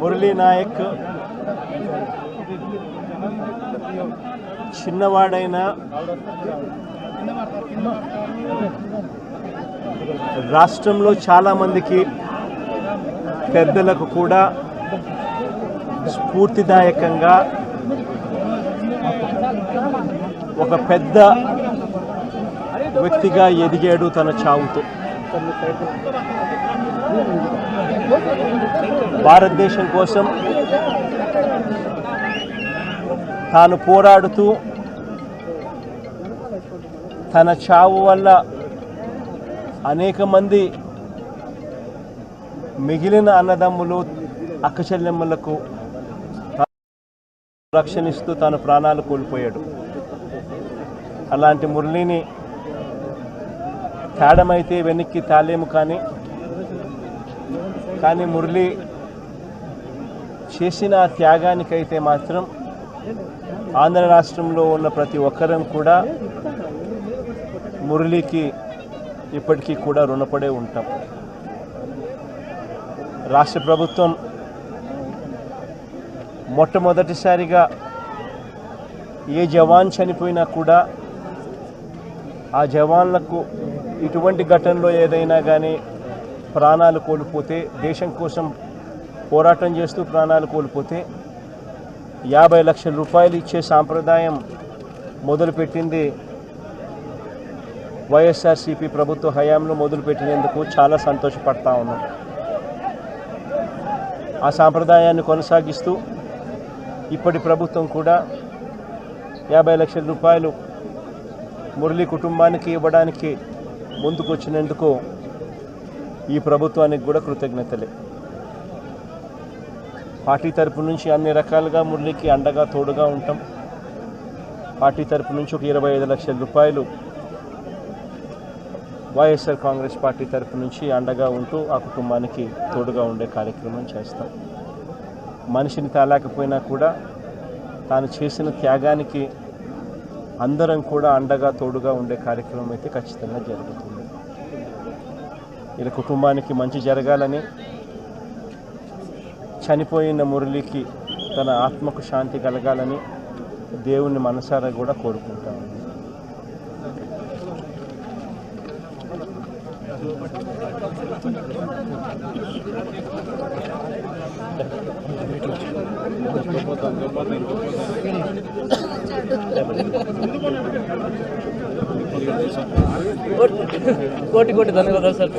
మురళీ నాయక్ చిన్నవాడైన రాష్ట్రంలో చాలామందికి పెద్దలకు కూడా స్ఫూర్తిదాయకంగా ఒక పెద్ద వ్యక్తిగా ఎదిగాడు తన చావుతో. భారతదేశం కోసం తాను పోరాడుతూ తన చావు వల్ల అనేక మంది మిగిలిన అన్నదమ్ములు అక్కచెల్లెమ్మలకు రక్షణిస్తూ తాను ప్రాణాలు కోల్పోయాడు. అలాంటి మురళిని తేడమైతే వెనక్కి తాలేము, కానీ మురళి చేసిన త్యాగానికైతే మాత్రం ఆంధ్ర రాష్ట్రంలో ఉన్న ప్రతి ఒక్కరం కూడా మురళికి ఇప్పటికీ కూడా రుణపడే ఉంటాం. రాష్ట్ర ప్రభుత్వం మొట్టమొదటిసారిగా ఏ జవాన్ చనిపోయినా కూడా ఆ జవాన్లకు ఇటువంటి ఘటనలో ఏదైనా కానీ ప్రాణాలు కోల్పోతే, దేశం కోసం పోరాటం చేస్తూ ప్రాణాలు కోల్పోతే 50 లక్షల రూపాయలు ఇచ్చే సాంప్రదాయం మొదలుపెట్టింది వైఎస్ఆర్సీపీ ప్రభుత్వ హయాంలో మొదలుపెట్టినందుకు చాలా సంతోషపడతా ఉన్నాం. ఆ సాంప్రదాయాన్ని కొనసాగిస్తూ ఇప్పటి ప్రభుత్వం కూడా 50 లక్షల రూపాయలు మురళి కుటుంబానికి ఇవ్వడానికి ముందుకొచ్చినందుకు ఈ ప్రభుత్వానికి కూడా కృతజ్ఞతలే. పార్టీ తరపు నుంచి అన్ని రకాలుగా మురళికి అండగా తోడుగా ఉంటాం. పార్టీ తరపు నుంచి ఒక 25 లక్షల రూపాయలు వైఎస్ఆర్ కాంగ్రెస్ పార్టీ తరపు నుంచి అండగా ఉంటూ ఆ కుటుంబానికి తోడుగా ఉండే కార్యక్రమం చేస్తాం. మనిషిని తాలేకపోయినా కూడా తాను చేసిన త్యాగానికి అందరం కూడా అండగా తోడుగా ఉండే కార్యక్రమం అయితే ఖచ్చితంగా జరుగుతుంది. ఇలా కుటుంబానికి మంచి జరగాలని, చనిపోయిన మురళికి తన ఆత్మకు శాంతి కలగాలని దేవుణ్ణి మనసారా కూడా కోరుకుంటాను. కోటి ధన్యవాదాలు సార్.